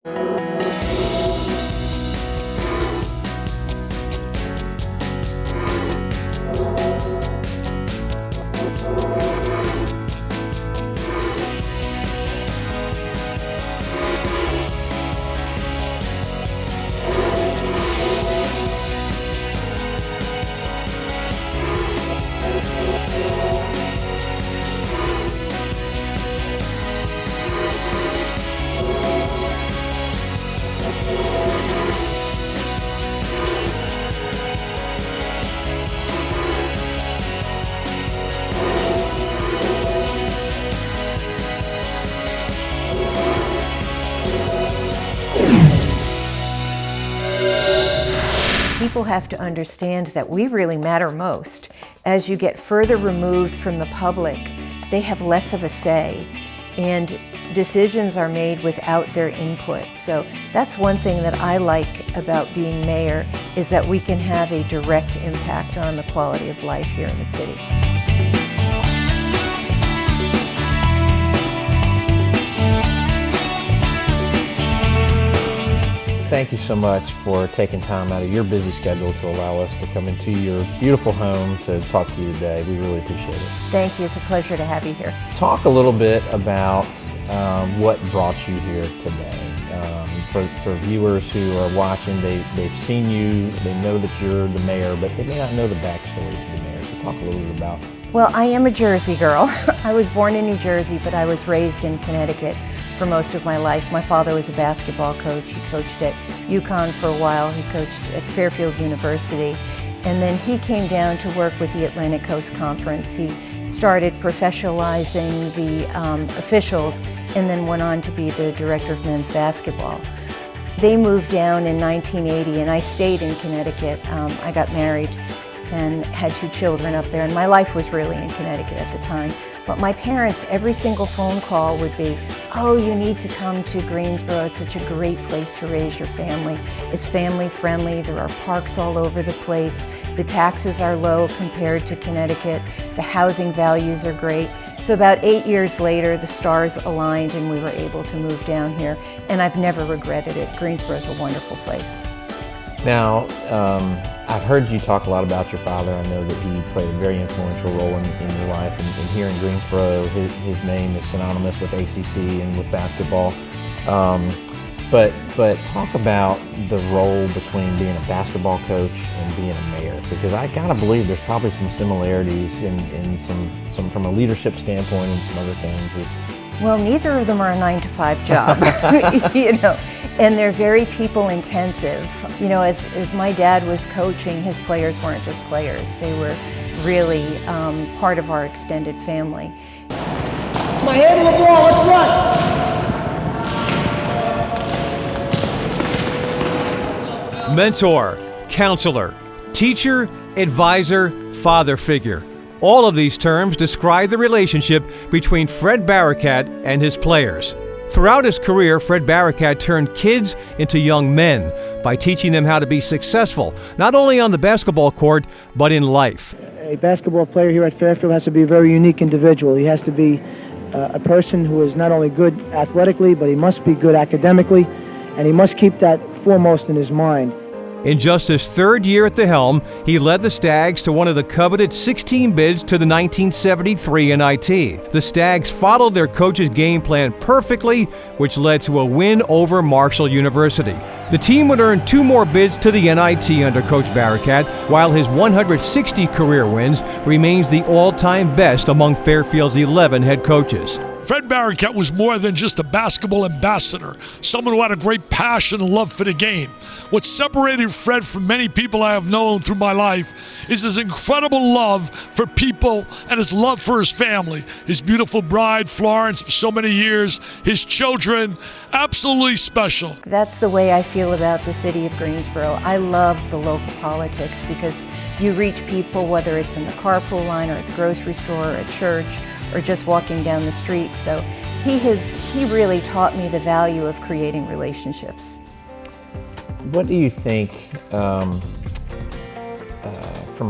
People have to understand that we really matter most. As you get further removed from the public, they have less of a say, and decisions are made without their input. So that's one thing that I like about being mayor, is that we can have a direct impact on the quality of life here in the city. Thank you so much for taking time out of your busy schedule to allow us to come into your beautiful home to talk to you today. We really appreciate it. Thank you. It's a pleasure to have you here. Talk a little bit about what brought you here today. For viewers who are watching, they've seen you, they know that you're the mayor, but they may not know the backstory to the mayor. So talk a little bit about. Well, I am a Jersey girl. I was born in New Jersey, but I was raised in Connecticut for most of my life. My father was a basketball coach. He coached at UConn for a while. He coached at Fairfield University. And then he came down to work with the Atlantic Coast Conference. He started professionalizing the officials and then went on to be the director of men's basketball. They moved down in 1980 and I stayed in Connecticut. I got married and had 2 children up there, and my life was really in Connecticut at the time. But my parents, every single phone call would be, oh, you need to come to Greensboro. It's such a great place to raise your family. It's family friendly. There are parks all over the place. The taxes are low compared to Connecticut. The housing values are great. So about 8 years later, the stars aligned and we were able to move down here. And I've never regretted it. Greensboro's a wonderful place. Now, I've heard you talk a lot about your father. I know that he played a very influential role in your life. And here in Greensboro, his name is synonymous with ACC and with basketball. But talk about the role between being a basketball coach and being a mayor, because I gotta believe there's probably some similarities in some from a leadership standpoint and some other things. Well, neither of them are a 9-to-5 job, you know, and they're very people intensive. You know, as my dad was coaching, his players weren't just players. They were really part of our extended family. My handle the ball, let's run! Mentor, counselor, teacher, advisor, father figure. All of these terms describe the relationship between Fred Barakat and his players. Throughout his career, Fred Barakat turned kids into young men by teaching them how to be successful, not only on the basketball court, but in life. A basketball player here at Fairfield has to be a very unique individual. He has to be a person who is not only good athletically, but he must be good academically, and he must keep that foremost in his mind. In just his 3rd year at the helm, he led the Stags to one of the coveted 16 bids to the 1973 NIT. The Stags followed their coach's game plan perfectly, which led to a win over Marshall University. The team would earn 2 more bids to the NIT under Coach Barakat, while his 160 career wins remains the all-time best among Fairfield's 11 head coaches. Fred Barakat was more than just a basketball ambassador, someone who had a great passion and love for the game. What separated Fred from many people I have known through my life is his incredible love for people and his love for his family. His beautiful bride, Florence, for so many years, his children, absolutely special. That's the way I feel about the city of Greensboro. I love the local politics because you reach people, whether it's in the carpool line or at the grocery store or at church, or just walking down the street. So he really taught me the value of creating relationships. What do you think, from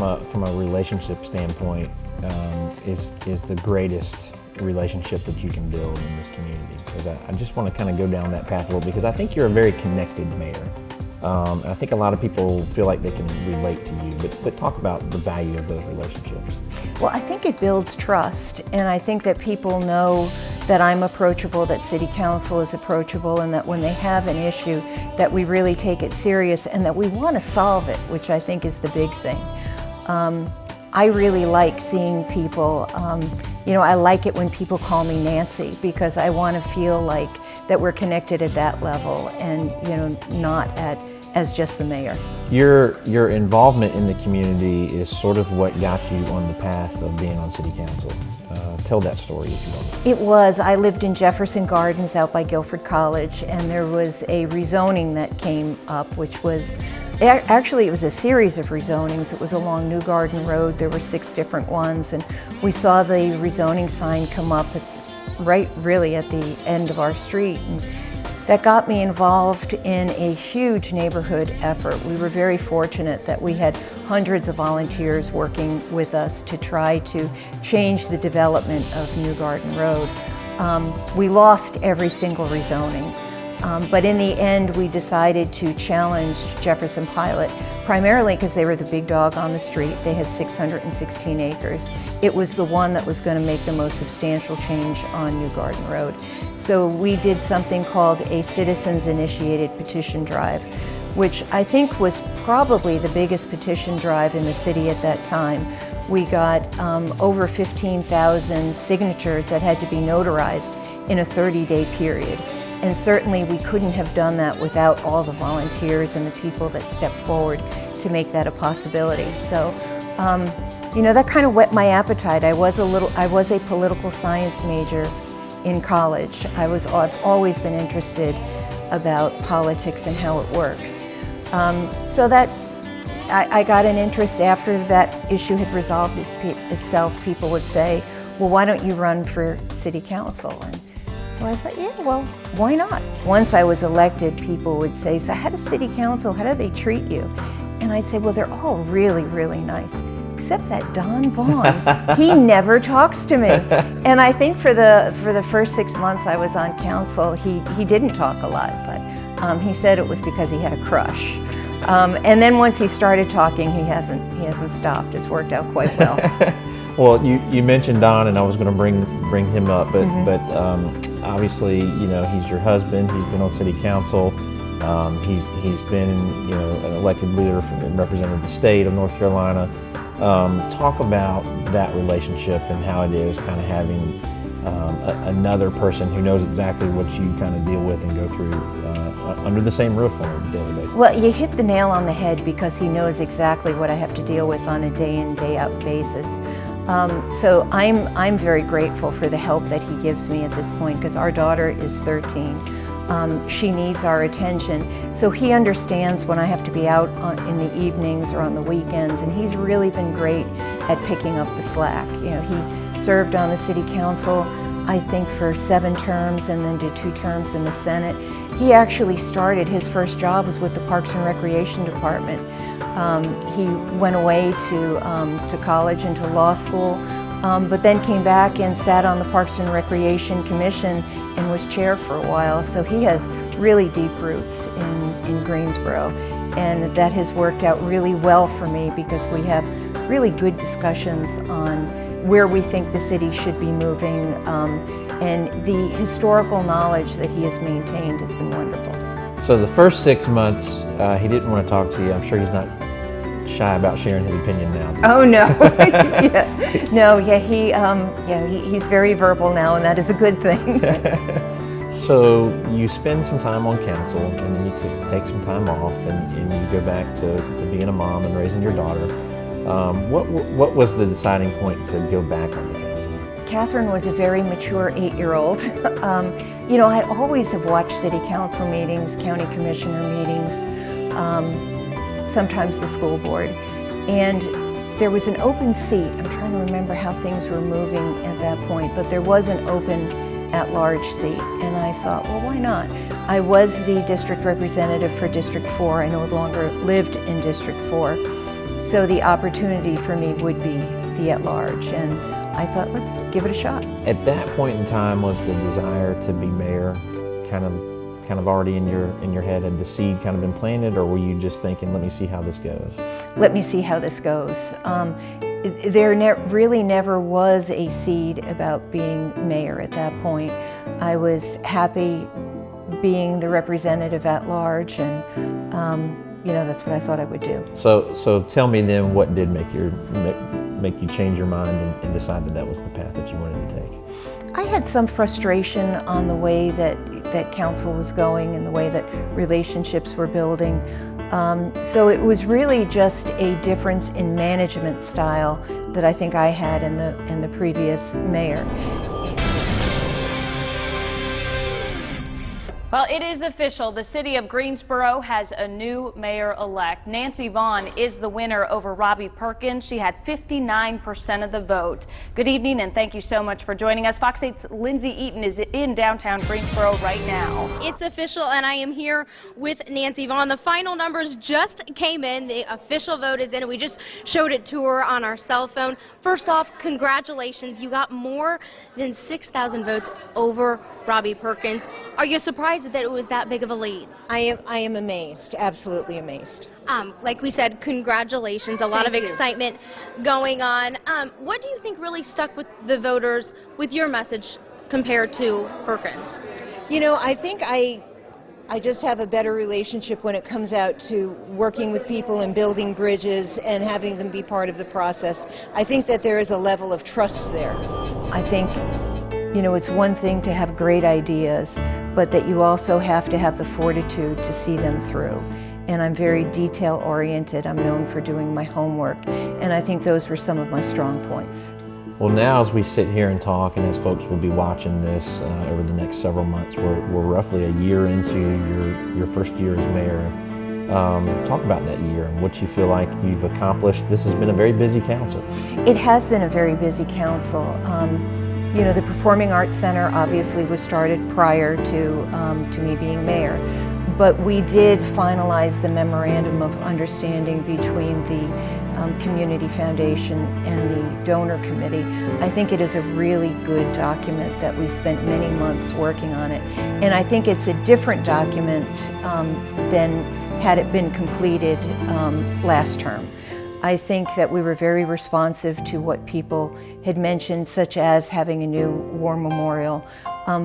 a relationship standpoint, is the greatest relationship that you can build in this community? Because I just want to kind of go down that path a little, because I think you're a very connected mayor. And I think a lot of people feel like they can relate to you, but talk about the value of those relationships. Well, I think it builds trust, and I think that people know that I'm approachable, that City Council is approachable, and that when they have an issue, that we really take it serious and that we want to solve it, which I think is the big thing. I really like seeing people, I like it when people call me Nancy, because I want to feel like that we're connected at that level and, not as just the mayor. Your involvement in the community is sort of what got you on the path of being on City Council. Tell that story if you want. It was. I lived in Jefferson Gardens out by Guilford College, and there was a rezoning that came up, which was, actually it was a series of rezonings. It was along New Garden Road. There were 6 different ones, and we saw the rezoning sign come up right really at the end of our street. And that got me involved in a huge neighborhood effort. We were very fortunate that we had hundreds of volunteers working with us to try to change the development of New Garden Road. We lost every single rezoning, but in the end we decided to challenge Jefferson Pilot, primarily because they were the big dog on the street. They had 616 acres. It was the one that was going to make the most substantial change on New Garden Road. So we did something called a citizens-initiated petition drive, which I think was probably the biggest petition drive in the city at that time. We got over 15,000 signatures that had to be notarized in a 30-day period. And certainly we couldn't have done that without all the volunteers and the people that stepped forward to make that a possibility. So, that kind of whet my appetite. I was a political science major in college. I've always been interested about politics and how it works. So that I got an interest after that issue had resolved itself. People would say, well, why don't you run for city council? And so I thought, yeah, well, why not? Once I was elected, people would say, so how does city council, how do they treat you? And I'd say, well, they're all really, really nice, except that Don Vaughan. He never talks to me. And I think for the first 6 months I was on council, he didn't talk a lot, but he said it was because he had a crush. And then once he started talking, he hasn't stopped. It's worked out quite well. Well, you mentioned Don, and I was going to bring him up, but obviously, he's your husband. He's been on city council. He's been, an elected leader and represented the state of North Carolina. Talk about that relationship and how it is kind of having another person who knows exactly what you kind of deal with and go through under the same roof on a daily basis. Well, you hit the nail on the head, because he knows exactly what I have to deal with on a day in, day out basis. So I'm very grateful for the help that he gives me at this point, because our daughter is 13. She needs our attention. So he understands when I have to be out in the evenings or on the weekends, and he's really been great at picking up the slack. He served on the city council, I think, for 7 terms, and then did 2 terms in the Senate. He actually started, his first job was with the Parks and Recreation Department. He went away to college and to law school, but then came back and sat on the Parks and Recreation Commission and was chair for a while. So he has really deep roots in Greensboro, and that has worked out really well for me, because we have really good discussions on where we think the city should be moving, and the historical knowledge that he has maintained has been wonderful. So the first 6 months, he didn't want to talk to you. I'm sure he's not shy about sharing his opinion now. Oh no, he's very verbal now, and that is a good thing. So you spend some time on council, and then you take some time off, and you go back to being a mom and raising your daughter. What was the deciding point to go back on the council? Catherine was a very mature 8-year-old. I always have watched city council meetings, county commissioner meetings, sometimes the school board, and there was an open seat. I'm trying to remember how things were moving at that point, but there was an open at-large seat, and I thought, well, why not? I was the district representative for District 4. I no longer lived in District 4, so the opportunity for me would be the at-large, and I thought, let's give it a shot. At that point in time, was the desire to be mayor kind of already in your head? Had the seed kind of been planted, or were you just thinking, let me see how this goes? Let me see how this goes. There really never was a seed about being mayor at that point. I was happy being the representative at large, and that's what I thought I would do. So tell me then, what did make you change your mind and decide that was the path that you wanted to take? I had some frustration on the way that council was going and the way that relationships were building. So it was really just a difference in management style that I think I had in the previous mayor. Well, it is official. The city of Greensboro has a new mayor-elect. Nancy Vaughan is the winner over Robbie Perkins. She had 59% of the vote. Good evening, and thank you so much for joining us. Fox 8's Lindsay Eaton is in downtown Greensboro right now. It's official, and I am here with Nancy Vaughan. The final numbers just came in. The official vote is in. We just showed it to her on our cell phone. First off, congratulations. You got more than 6,000 votes over Robbie Perkins. Are you surprised that it was that big of a lead? I am amazed, absolutely amazed. Like we said, congratulations. A lot of excitement going on. What do you think really stuck with the voters with your message compared to Perkins? You know, I think I just have a better relationship when it comes out to working with people and building bridges and having them be part of the process. I think that there is a level of trust there. I think, it's one thing to have great ideas, but that you also have to have the fortitude to see them through. And I'm very detail-oriented. I'm known for doing my homework, and I think those were some of my strong points. Well, now as we sit here and talk, and as folks will be watching this over the next several months, we're roughly a year into your first year as mayor. Talk about that year and what you feel like you've accomplished. This has been a very busy council. It has been a very busy council. The Performing Arts Center obviously was started prior to me being mayor, but we did finalize the memorandum of understanding between the Community Foundation and the donor committee. I think it is a really good document that we spent many months working on it, and I think it's a different document than had it been completed last term. I think that we were very responsive to what people had mentioned, such as having a new war memorial,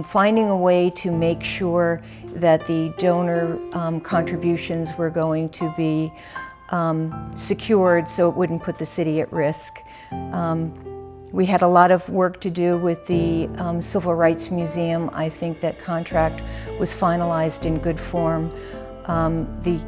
finding a way to make sure that the donor contributions were going to be secured so it wouldn't put the city at risk. We had a lot of work to do with the Civil Rights Museum. I think that contract was finalized in good form. The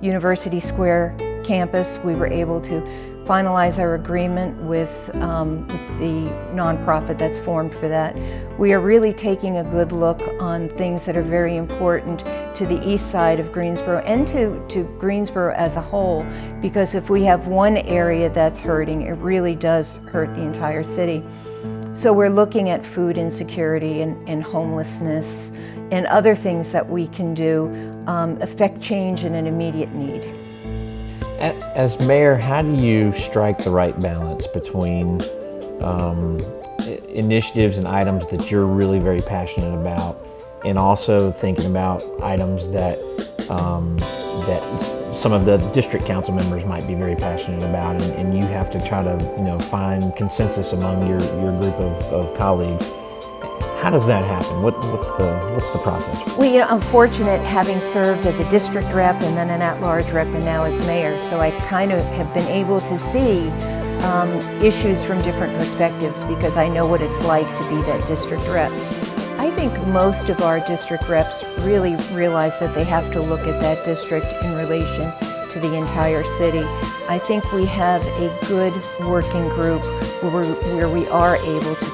University Square campus, we were able to finalize our agreement with the nonprofit that's formed for that. We are really taking a good look on things that are very important to the east side of Greensboro and to Greensboro as a whole, because if we have one area that's hurting, it really does hurt the entire city. So we're looking at food insecurity and homelessness and other things that we can do, affect change in an immediate need. As mayor, how do you strike the right balance between initiatives and items that you're really very passionate about, and also thinking about items that that some of the district council members might be very passionate about, and you have to try to find consensus among your group of colleagues? How does that happen? What's the process? Well, I'm fortunate having served as a district rep and then an at-large rep and now as mayor, so I kind of have been able to see issues from different perspectives because I know what it's like to be that district rep. I think most of our district reps really realize that they have to look at that district in relation to the entire city. I think we have a good working group where we are able to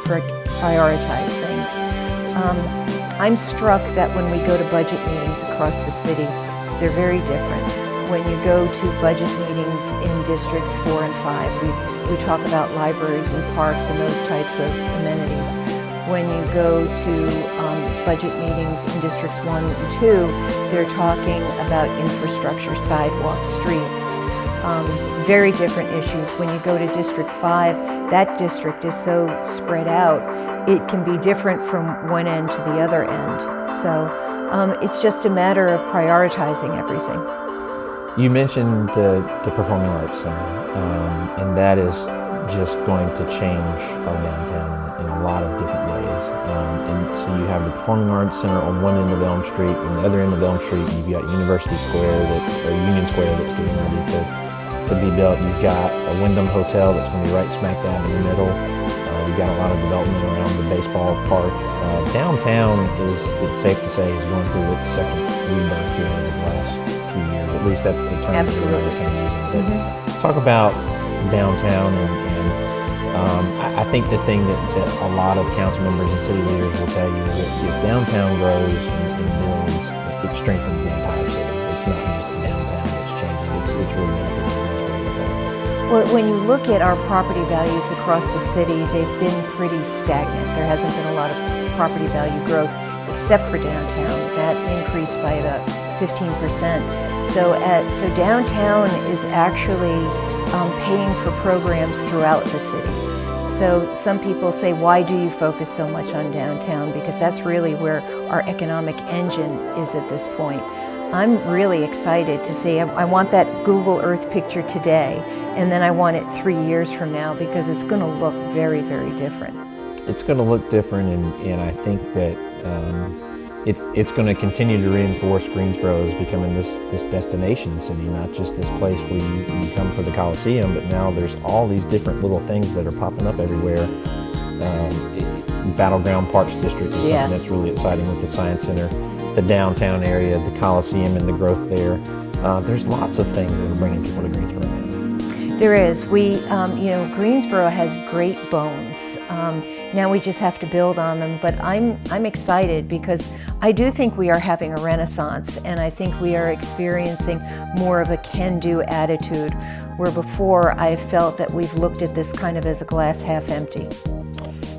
prioritize things. I'm struck that when we go to budget meetings across the city, they're very different. When you go to budget meetings in districts 4 and 5, we talk about libraries and parks and those types of amenities. When you go to budget meetings in districts 1 and 2, they're talking about infrastructure, sidewalks, streets. Very different issues. When you go to District 5, that district is so spread out, it can be different from one end to the other end. So it's just a matter of prioritizing everything. You mentioned the Performing Arts Center, and that is just going to change our downtown in a lot of different ways. And so you have the Performing Arts Center on one end of Elm Street, and the other end of Elm Street you've got University Square, or Union Square, that's getting ready to be built. You've got a Wyndham Hotel that's going to be right smack dab in the middle. You've got a lot of development around the baseball park. Downtown it's safe to say, is going through its second rebirth here over the last few years. At least that's the term everybody's kind of using. But talk about downtown, and I think the thing that a lot of council members and city leaders will tell you is that if downtown grows and builds, it strengthens the entire city. It's not just the downtown that's changing. It's really benefiting. Well, when you look at our property values across the city, they've been pretty stagnant. There hasn't been a lot of property value growth except for downtown. That increased by about 15%. So downtown is actually paying for programs throughout the city. So some people say, why do you focus so much on downtown? Because that's really where our economic engine is at this point. I'm really excited to see. I want that Google Earth picture today, and then I want it 3 years from now, because it's going to look very, very different. It's going to look different, and I think that it's going to continue to reinforce Greensboro as becoming this destination city, not just this place where you come for the Coliseum, but now there's all these different little things that are popping up everywhere. Battleground Parks District is something that's really exciting with the Science Center, the downtown area, the Coliseum and the growth there. There's lots of things that are bringing people to Greensboro now. There is. Greensboro has great bones. Now we just have to build on them, but I'm excited because I do think we are having a renaissance, and I think we are experiencing more of a can-do attitude, where before I felt that we've looked at this kind of as a glass half empty.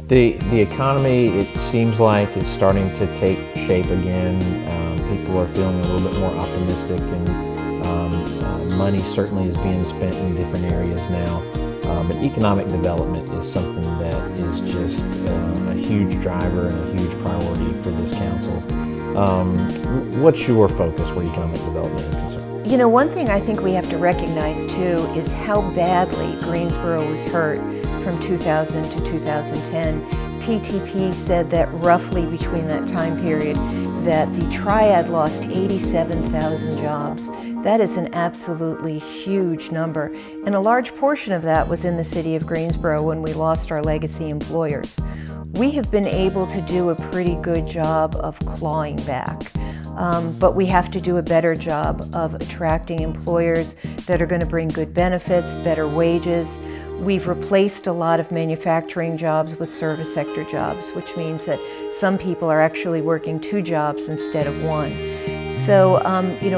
The economy, it seems like it's starting to take shape again. People are feeling a little bit more optimistic, and money certainly is being spent in different areas now. But economic development is something that is just a huge driver and a huge priority for this council. What's your focus where economic development is concerned? You know, one thing I think we have to recognize too is how badly Greensboro was hurt from 2000 to 2010. PTP said that roughly between that time period that the Triad lost 87,000 jobs. That is an absolutely huge number, and a large portion of that was in the city of Greensboro when we lost our legacy employers. We have been able to do a pretty good job of clawing back, but we have to do a better job of attracting employers that are going to bring good benefits, better wages. We've replaced a lot of manufacturing jobs with service sector jobs, which means that some people are actually working 2 jobs instead of 1. So,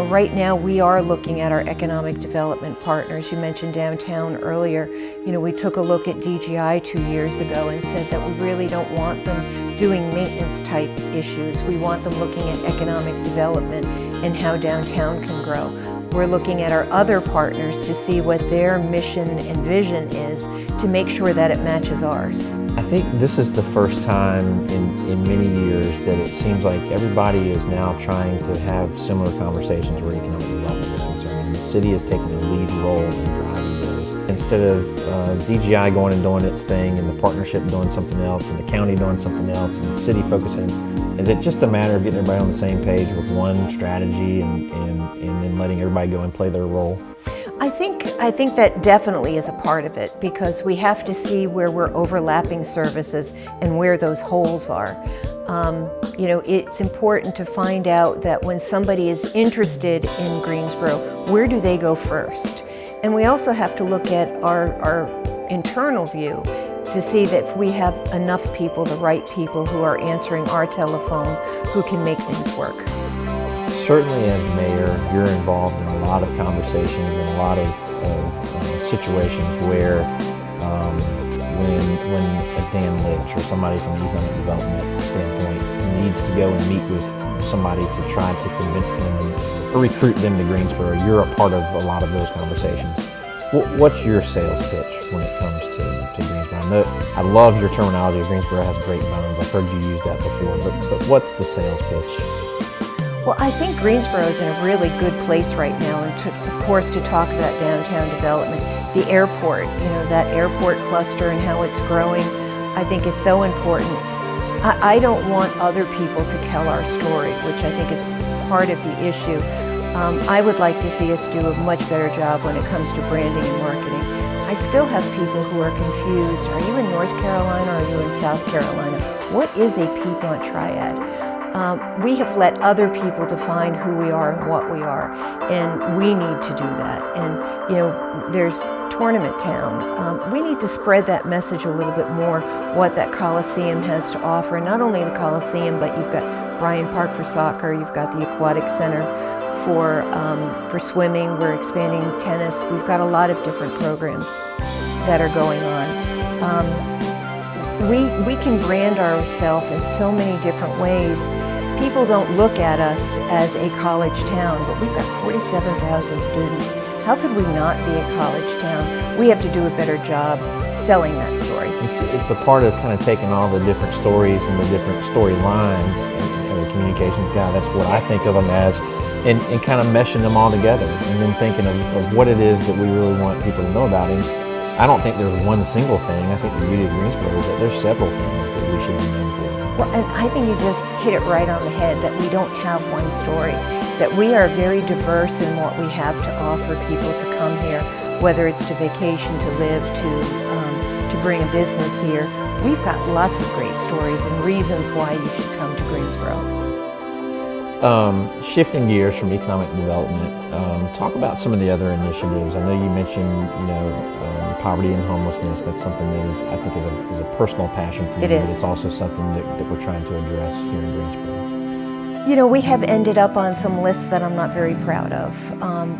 right now we are looking at our economic development partners. You mentioned downtown earlier. We took a look at DGI 2 years ago and said that we really don't want them doing maintenance type issues. We want them looking at economic development and how downtown can grow. We're looking at our other partners to see what their mission and vision is to make sure that it matches ours. I think this is the first time in many years that it seems like everybody is now trying to have similar conversations where economic development is concerned. And the city is taking a lead role in driving those. Instead of DGI going and doing its thing, and the partnership doing something else, and the county doing something else, and the city focusing, is it just a matter of getting everybody on the same page with one strategy and then letting everybody go and play their role? I think that definitely is a part of it, because we have to see where we're overlapping services and where those holes are. It's important to find out that when somebody is interested in Greensboro, where do they go first? And we also have to look at our internal view to see that we have enough people, the right people, who are answering our telephone, who can make things work. Certainly as mayor, you're involved in a lot of conversations and a lot of situations where when a Dan Litch or somebody from the economic development standpoint needs to go and meet with somebody to try to convince them or recruit them to Greensboro, you're a part of a lot of those conversations. What's your sales pitch when it comes to Greensboro? I love your terminology. Greensboro has great bones. I've heard you use that before, but what's the sales pitch? Well, I think Greensboro is in a really good place right now, and of course to talk about downtown development. The airport, that airport cluster and how it's growing, I think is so important. I don't want other people to tell our story, which I think is part of the issue. I would like to see us do a much better job when it comes to branding and marketing. I still have people who are confused. Are you in North Carolina or are you in South Carolina? What is a Piedmont triad? We have let other people define who we are and what we are, and we need to do that. And there's Tournament Town. We need to spread that message a little bit more, what that Coliseum has to offer. And not only the Coliseum, but you've got Bryan Park for soccer, you've got the Aquatic Center for swimming, we're expanding tennis. We've got a lot of different programs that are going on. We can brand ourselves in so many different ways. People don't look at us as a college town, but we've got 47,000 students. How could we not be a college town? We have to do a better job selling that story. It's a part of kind of taking all the different stories and the different storylines, and the communications guy, that's what I think of them as, and kind of meshing them all together, and then thinking of what it is that we really want people to know about. And I don't think there's one single thing. I think the beauty of Greensboro is that there's several things that we should be known for. Well, and I think you just hit it right on the head, that we don't have one story, that we are very diverse in what we have to offer people to come here, whether it's to vacation, to live, to bring a business here. We've got lots of great stories and reasons why you should come to Greensboro. Shifting gears from economic development, talk about some of the other initiatives. I know you mentioned, poverty and homelessness. That's something that I think is a personal passion for you. It is. But it's also something that we're trying to address here in Greensboro. We have ended up on some lists that I'm not very proud of.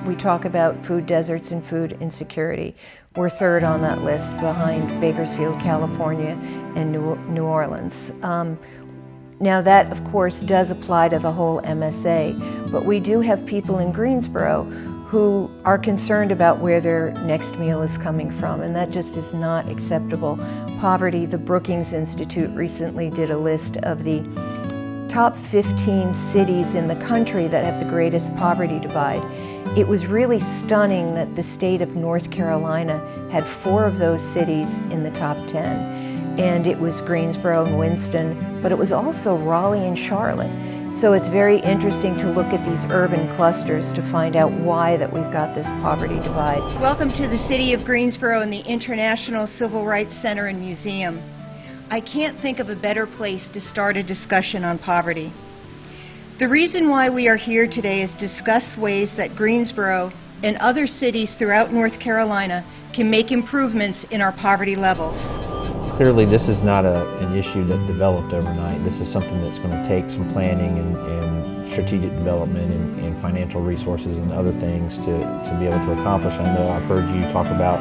We talk about food deserts and food insecurity. We're third on that list behind Bakersfield, California, and New Orleans. Now that, of course, does apply to the whole MSA, but we do have people in Greensboro who are concerned about where their next meal is coming from, and that just is not acceptable. Poverty, the Brookings Institute recently did a list of the top 15 cities in the country that have the greatest poverty divide. It was really stunning that the state of North Carolina had 4 of those cities in the top 10. And it was Greensboro and Winston, but it was also Raleigh and Charlotte. So it's very interesting to look at these urban clusters to find out why that we've got this poverty divide. Welcome to the City of Greensboro and the International Civil Rights Center and Museum. I can't think of a better place to start a discussion on poverty. The reason why we are here today is to discuss ways that Greensboro and other cities throughout North Carolina can make improvements in our poverty levels. Clearly, this is not an issue that developed overnight. This is something that's going to take some planning and strategic development and financial resources and other things to be able to accomplish. I know I've heard you talk about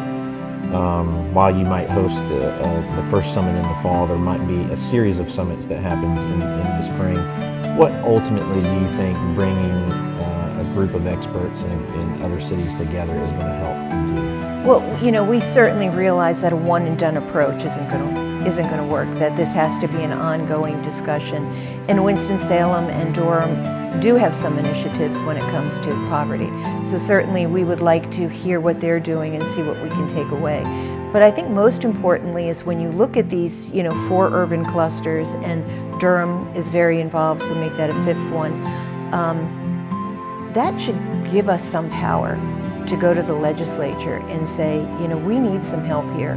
while you might host the first summit in the fall, there might be a series of summits that happens in the spring. What ultimately do you think bringing a group of experts in other cities together is going to help do? Well, we certainly realize that a one and done approach isn't going to work, that this has to be an ongoing discussion. And Winston-Salem and Durham do have some initiatives when it comes to poverty. So certainly we would like to hear what they're doing and see what we can take away. But I think most importantly is when you look at these, 4 urban clusters, and Durham is very involved, so make that a 5th one, that should give us some power to go to the legislature and say, we need some help here.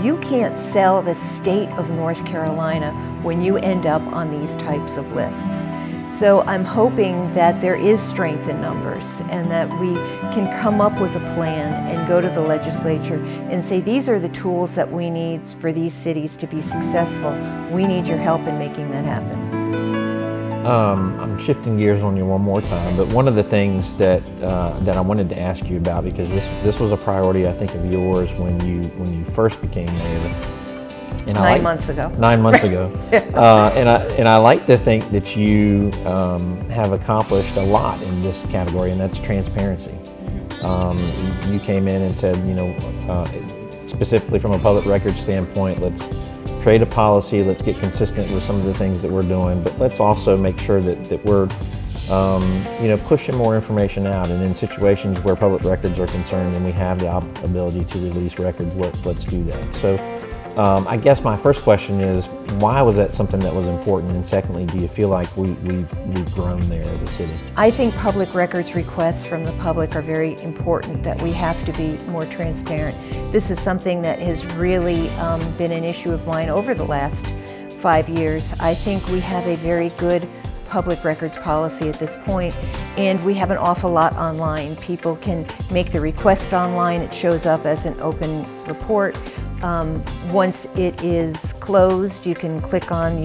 You can't sell the state of North Carolina when you end up on these types of lists. So I'm hoping that there is strength in numbers and that we can come up with a plan and go to the legislature and say, these are the tools that we need for these cities to be successful. We need your help in making that happen. I'm shifting gears on you one more time, but one of the things that I wanted to ask you about, because this was a priority I think of yours when you first became mayor. And 9 months ago. 9 months ago. And I like to think that you have accomplished a lot in this category, and that's transparency. You came in and said, specifically from a public records standpoint, let's create a policy, let's get consistent with some of the things that we're doing, but let's also make sure that we're pushing more information out, and in situations where public records are concerned and we have the ability to release records, let's do that. So I guess my first question is, why was that something that was important? And secondly, do you feel like we've grown there as a city? I think public records requests from the public are very important, that we have to be more transparent. This is something that has really been an issue of mine over the last 5 years. I think we have a very good public records policy at this point, and we have an awful lot online. People can make the request online. It shows up as an open report. Once it is closed, you can click on,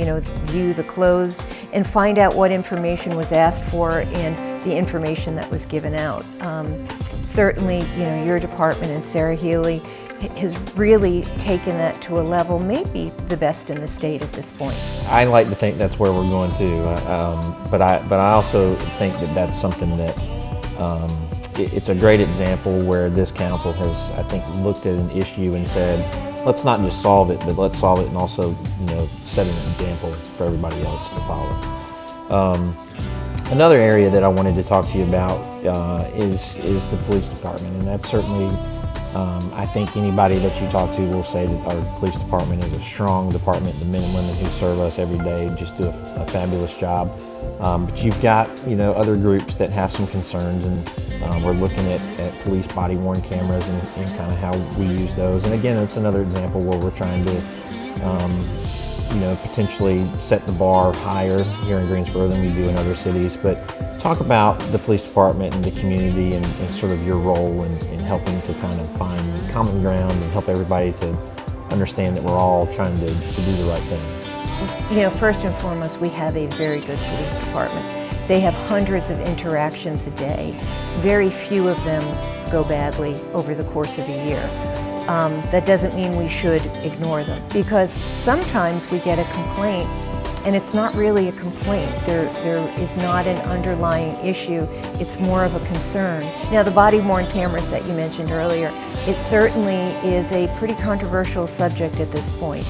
view the closed and find out what information was asked for and the information that was given out. Certainly, your department and Sarah Healy has really taken that to a level maybe the best in the state at this point. I like to think that's where we're going to, but I also think that that's something that it's a great example where this council has, I think, looked at an issue and said, let's not just solve it, but let's solve it and also, set an example for everybody else to follow. Another area that I wanted to talk to you about is the police department, and that's certainly, I think anybody that you talk to will say that our police department is a strong department. The men and women who serve us every day just do a fabulous job. But you've got, other groups that have some concerns, and we're looking at police body-worn cameras and kind of how we use those. And again, it's another example where we're trying to, potentially set the bar higher here in Greensboro than we do in other cities. But talk about the police department and the community and sort of your role in helping to kind of find common ground and help everybody to understand that we're all trying to do the right thing. First and foremost, we have a very good police department. They have hundreds of interactions a day. Very few of them go badly over the course of a year. That doesn't mean we should ignore them, because sometimes we get a complaint and it's not really a complaint. There is not an underlying issue. It's more of a concern. Now, the body-worn cameras that you mentioned earlier, it certainly is a pretty controversial subject at this point.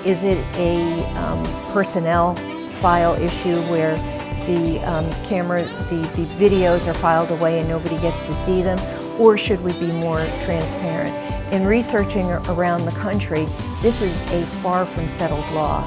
Is it a personnel file issue where the the videos are filed away and nobody gets to see them, or should we be more transparent? In researching around the country, this is a far from settled law.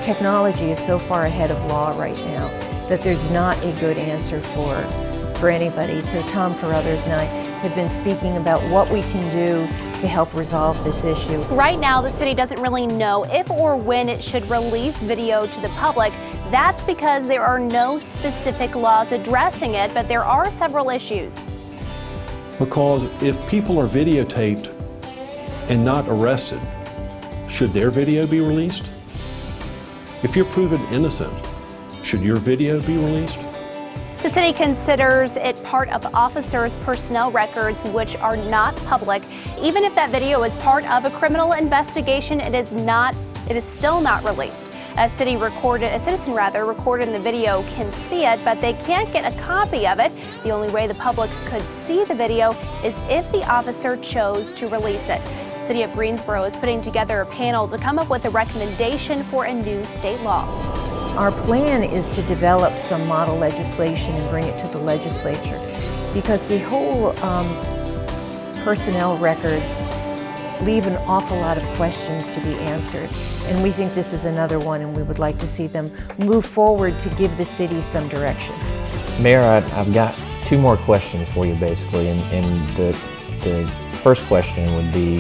Technology is so far ahead of law right now that there's not a good answer for anybody. So Tom Carruthers and I have been speaking about what we can do to help resolve this issue. Right now, the city doesn't really know if or when it should release video to the public. That's because there are no specific laws addressing it, but there are several issues. Because if people are videotaped and not arrested, should their video be released? If you're proven innocent, should your video be released? The city considers it part of officers' personnel records, which are not public. Even if that video is part of a criminal investigation, it is still not released. A citizen recorded in the video can see it, but they can't get a copy of it. The only way the public could see the video is if the officer chose to release it. The City of Greensboro is putting together a panel to come up with a recommendation for a new state law. Our plan is to develop some model legislation and bring it to the legislature, because the whole personnel records leave an awful lot of questions to be answered. And we think this is another one, and we would like to see them move forward to give the city some direction. Mayor, I've got two more questions for you, basically. And the first question would be,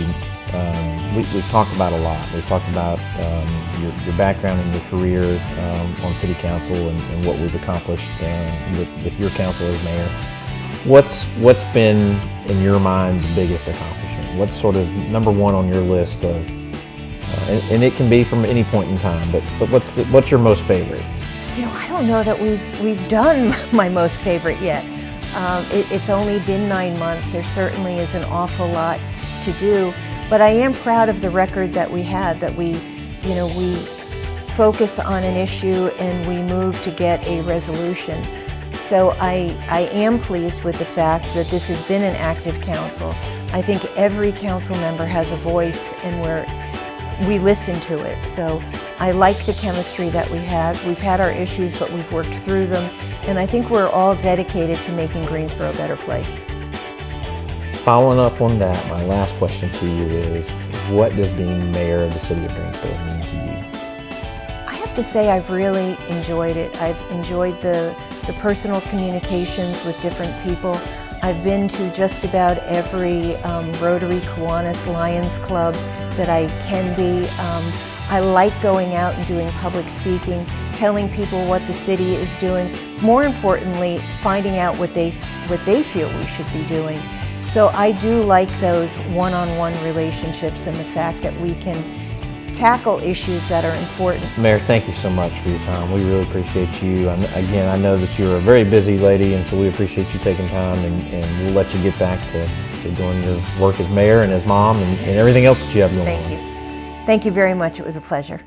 we've talked about a lot. We've talked about your background and your career on city council and what we've accomplished with your council as mayor. What's been, in your mind, the biggest accomplishment? What's sort of number one on your list of, and it can be from any point in time, but what's your most favorite? I don't know that we've done my most favorite yet. It's only been 9 months. There certainly is an awful lot to do, but I am proud of the record that we had, that we focus on an issue and we move to get a resolution. so I am pleased with the fact that this has been an active council. I think every council member has a voice, and we listen to it. So I like the chemistry that we have. We've had our issues, but we've worked through them, and I think we're all dedicated to making Greensboro a better place. Following up on that, my last question to you is, what does being mayor of the city of Greensboro mean to you? I have to say I've really enjoyed it. I've enjoyed the personal communications with different people. I've been to just about every Rotary, Kiwanis, Lions Club that I can be. I like going out and doing public speaking, telling people what the city is doing. More importantly, finding out what they feel we should be doing. So I do like those one-on-one relationships and the fact that we can tackle issues that are important. Mayor, thank you so much for your time. We really appreciate you. Again, I know that you're a very busy lady, and so we appreciate you taking time, and we'll let you get back to doing your work as mayor and as mom and everything else that you have going on. Thank you. Thank you very much. It was a pleasure.